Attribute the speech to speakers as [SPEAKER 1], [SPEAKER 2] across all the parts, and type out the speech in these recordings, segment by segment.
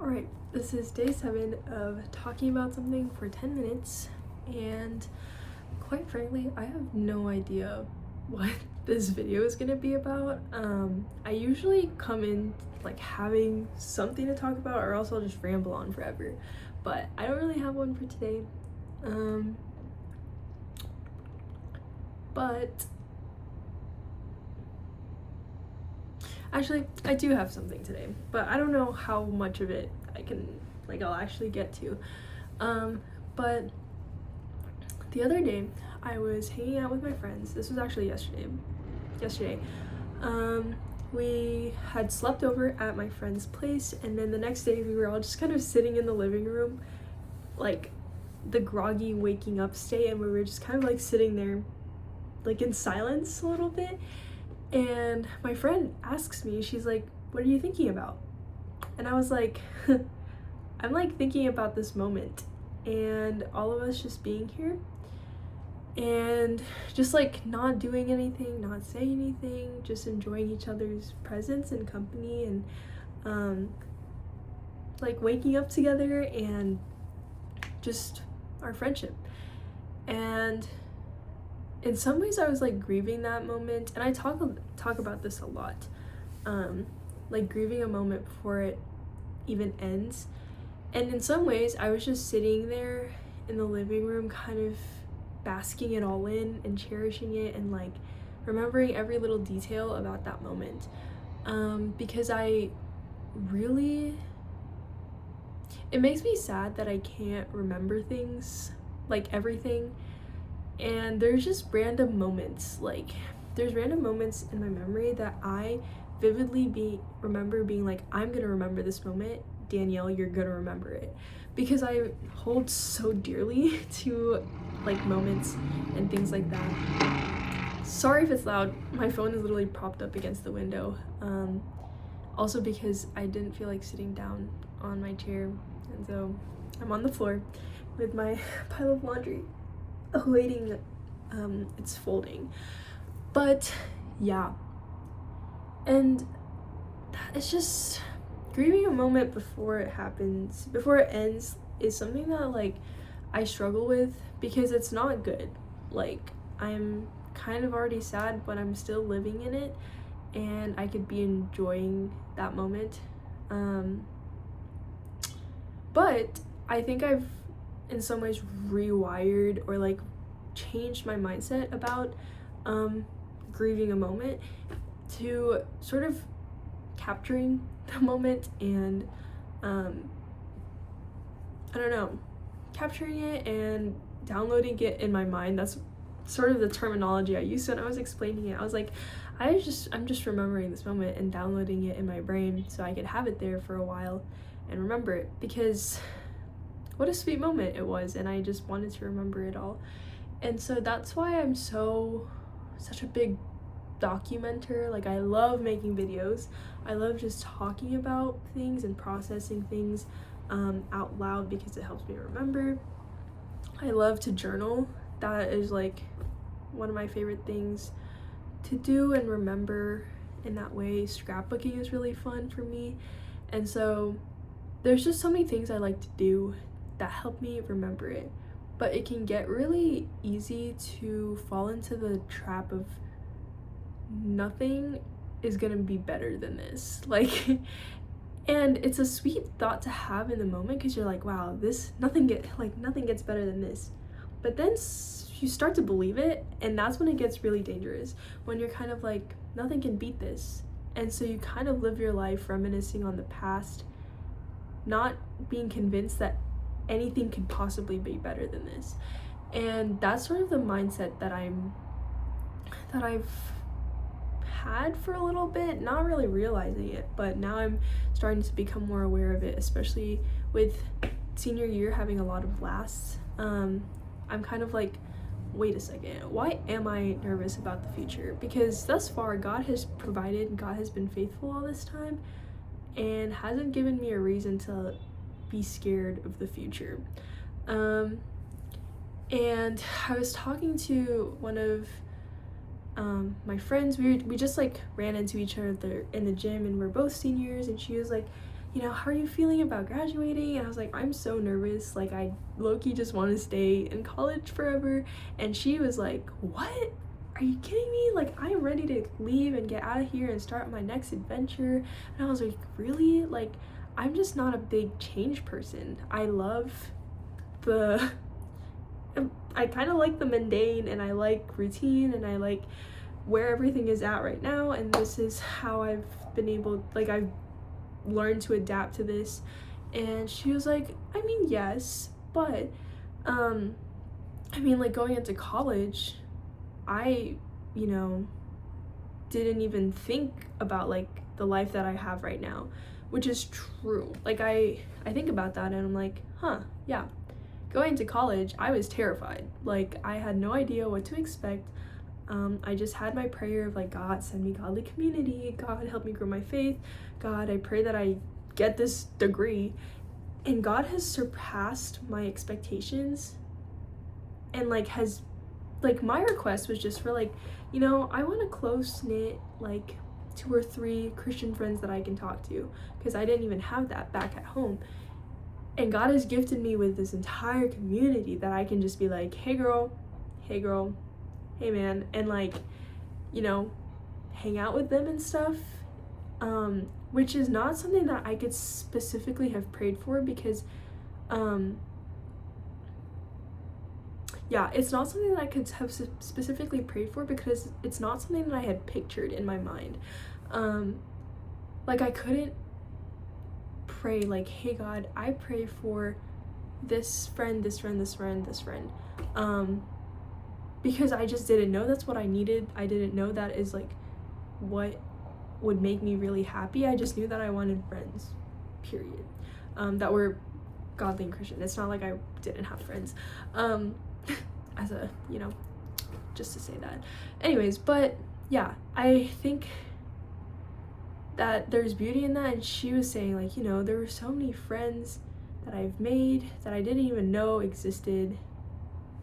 [SPEAKER 1] Alright, this is day 7 of talking about something for 10 minutes, and quite frankly, I have no idea what this video is gonna be about. I usually come in like having something to talk about, or else I'll just ramble on forever, but I don't really have one for today. But actually, I do have something today, but I don't know how much of it I'll actually get to. But the other day, I was hanging out with my friends. This was actually yesterday. We had slept over at my friend's place, and then the next day we were all just kind of sitting in the living room, like the groggy waking up state, and we were just kind of like sitting there like in silence a little bit. And my friend asks me, she's like, "What are you thinking about?" And I was like, I'm like thinking about this moment and all of us just being here and just like not doing anything, not saying anything, just enjoying each other's presence and company, and like waking up together and just our friendship. And in some ways I was like grieving that moment, and I talk about this a lot, like grieving a moment before it even ends. And in some ways I was just sitting there in the living room kind of basking it all in and cherishing it and like remembering every little detail about that moment, because it makes me sad that I can't remember things, like everything. And there's just random moments, like there's random moments in my memory that I vividly remember being like, I'm gonna remember this moment, Danielle, you're gonna remember it, because I hold so dearly to like moments and things like that. Sorry if it's loud, my phone is literally propped up against the window, also because I didn't feel like sitting down on my chair, and so I'm on the floor with my pile of laundry awaiting its folding. But yeah, and it's just grieving a moment before it ends is something that like I struggle with, because it's not good. Like I'm kind of already sad, but I'm still living in it, and I could be enjoying that moment. But I think I've in some ways rewired or like changed my mindset about grieving a moment to sort of capturing the moment and capturing it and downloading it in my mind. That's sort of the terminology I used when I was explaining it. I was like, I'm just remembering this moment and downloading it in my brain so I could have it there for a while and remember it, because what a sweet moment it was, and I just wanted to remember it all. And so that's why I'm such a big documenter. Like I love making videos, I love just talking about things and processing things out loud, because it helps me remember. I love to journal. That is like one of my favorite things to do and remember in that way. Scrapbooking is really fun for me, and so there's just so many things I like to do that help me remember it. But it can get really easy to fall into the trap of nothing is gonna be better than this, like and it's a sweet thought to have in the moment, because you're like, wow, nothing gets better than this. But then you start to believe it, and that's when it gets really dangerous, when you're kind of like, nothing can beat this. And so you kind of live your life reminiscing on the past, not being convinced that anything could possibly be better than this. And that's sort of the mindset that I've had for a little bit, not really realizing it, but now I'm starting to become more aware of it, especially with senior year having a lot of lasts. I'm kind of like, wait a second, why am I nervous about the future? Because thus far God has provided, God has been faithful all this time, and hasn't given me a reason to be scared of the future. And I was talking to one of my friends. We just like ran into each other in the gym, and we're both seniors, and she was like you know, how are you feeling about graduating? And I was like, I'm so nervous. Like, I low-key just want to stay in college forever. And she was like, what? Are you kidding me? Like, I'm ready to leave and get out of here and start my next adventure. And I was like, really? Like, I'm just not a big change person. I love I kind of like the mundane, and I like routine, and I like where everything is at right now, and this is how I've been able, like, I've learned to adapt to this. And she was like, I mean, yes, but I mean, like, going into college, I, you know, didn't even think about, like, the life that I have right now, which is true. Like, I think about that, and I'm like, huh, yeah. Going to college, I was terrified. Like, I had no idea what to expect. I just had my prayer of, like, God, send me godly community. God, help me grow my faith. God, I pray that I get this degree. And God has surpassed my expectations. And, like, my request was just for, like, you know, I want a close-knit, like, 2 or 3 Christian friends that I can talk to, because I didn't even have that back at home. And God has gifted me with this entire community that I can just be like, hey girl, hey man, and, like, you know, hang out with them and stuff, which is not something that I could specifically have prayed for, because it's not something that I could have specifically prayed for, because it's not something that I had pictured in my mind. Like, I couldn't pray like, hey God, I pray for this friend, because I just didn't know that's what I needed. I didn't know that is, like, what would make me really happy. I just knew that I wanted friends, period, that were godly and Christian. It's not like I didn't have friends, as a, you know, just to say that. Anyways, but yeah, I think that there's beauty in that. And she was saying, like, you know, there were so many friends that I've made that I didn't even know existed,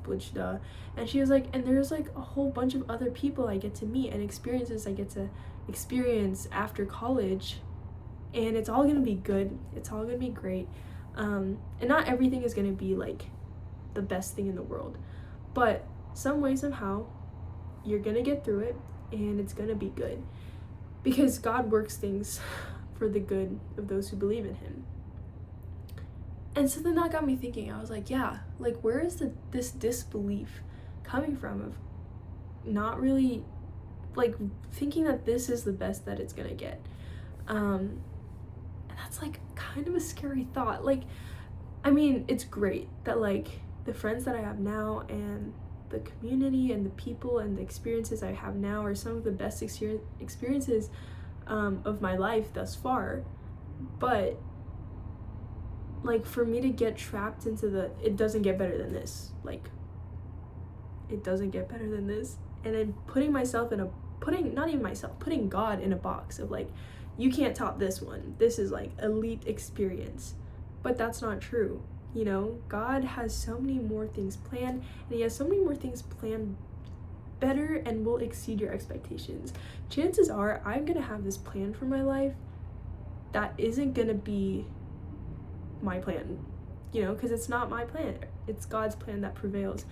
[SPEAKER 1] and she was like, and there's, like, a whole bunch of other people I get to meet and experiences I get to experience after college, and it's all gonna be good, it's all gonna be great, and not everything is gonna be, like, the best thing in the world, but some way, somehow, you're gonna get through it, and it's gonna be good. Because God works things for the good of those who believe in him. And so then that got me thinking. I was like, yeah, like, where is this disbelief coming from of not really, like, thinking that this is the best that it's gonna get? And that's, like, kind of a scary thought. Like, I mean, it's great that, like, the friends that I have now and the community and the people and the experiences I have now are some of the best experiences of my life thus far. But, like, for me to get trapped into it doesn't get better than this, like, it doesn't get better than this, and then putting God in a box of, like, you can't top this one, this is, like, elite experience. But that's not true. You know, God has so many more things planned, and he has so many more things planned better and will exceed your expectations. Chances are I'm gonna have this plan for my life that isn't gonna be my plan, you know, because it's not my plan, it's God's plan that prevails,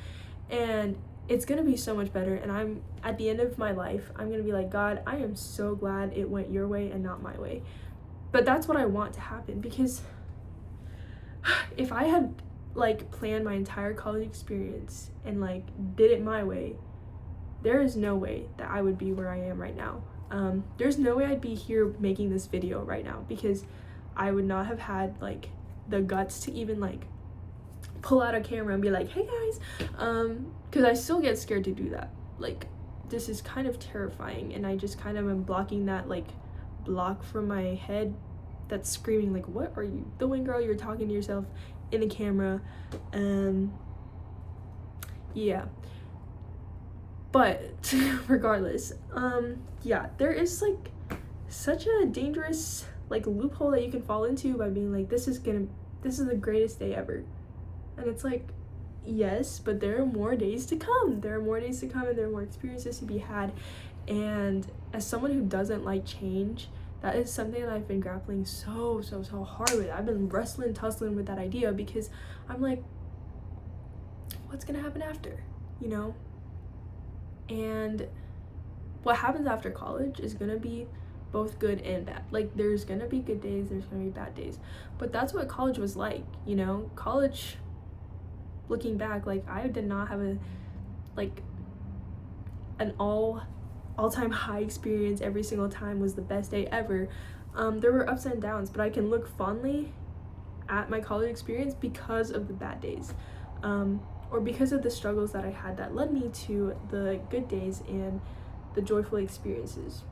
[SPEAKER 1] and it's gonna be so much better. And I'm at the end of my life, I'm gonna be like, God, I am so glad it went your way and not my way. But that's what I want to happen, because if I had, like, planned my entire college experience and, like, did it my way, there is no way that I would be where I am right now. There's no way I'd be here making this video right now, because I would not have had, like, the guts to even, like, pull out a camera and be like, hey guys, because I still get scared to do that. Like, this is kind of terrifying, and I just kind of am blocking that, like, block from my head that's screaming, like, what are you doing, girl? You're talking to yourself in the camera. Yeah, but regardless, yeah, there is, like, such a dangerous, like, loophole that you can fall into by being like, this is the greatest day ever. And it's like, yes, but there are more days to come, and there are more experiences to be had. And as someone who doesn't like change, that is something that I've been grappling so hard with. I've been tussling with that idea, because I'm like, what's gonna happen after, you know? And what happens after college is gonna be both good and bad. Like, there's gonna be good days, there's gonna be bad days, but that's what college was like, you know? College, looking back, like, I did not have an all-time high experience. Every single time was the best day ever. There were ups and downs, but I can look fondly at my college experience because of the bad days, or because of the struggles that I had that led me to the good days and the joyful experiences.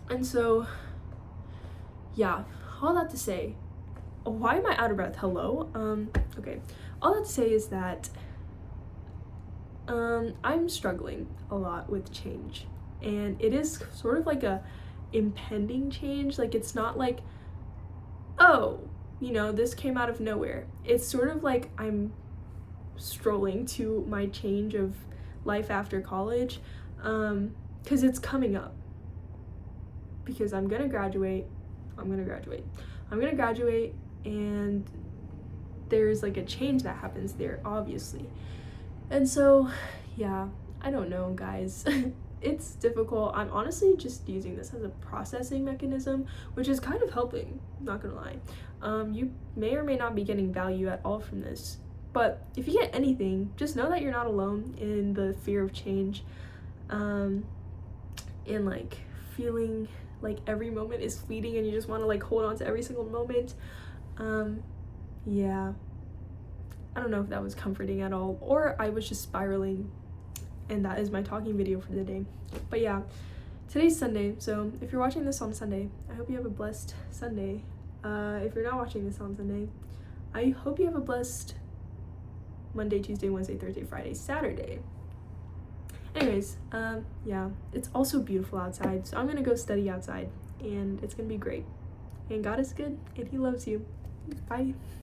[SPEAKER 1] And so, yeah, all that to say, why am I out of breath? Hello? Okay, all that to say is that I'm struggling a lot with change, and it is sort of like a impending change. Like, it's not like, oh, you know, this came out of nowhere. It's sort of like I'm strolling to my change of life after college, because it's coming up, because I'm gonna graduate, and there's like a change that happens there, obviously. And so, yeah, I don't know, guys. It's difficult. I'm honestly just using this as a processing mechanism, which is kind of helping, not gonna lie. You may or may not be getting value at all from this, but if you get anything, just know that you're not alone in the fear of change, and like feeling like every moment is fleeting and you just want to like hold on to every single moment. Yeah, I don't know if that was comforting at all, or I was just spiraling, and that is my talking video for the day. But yeah, today's Sunday, so if you're watching this on Sunday, I hope you have a blessed Sunday. If you're not watching this on Sunday, I hope you have a blessed Monday, Tuesday, Wednesday, Thursday, Friday, Saturday. Anyways, yeah, it's also beautiful outside, so I'm gonna go study outside, and it's gonna be great. And God is good, and He loves you. Bye.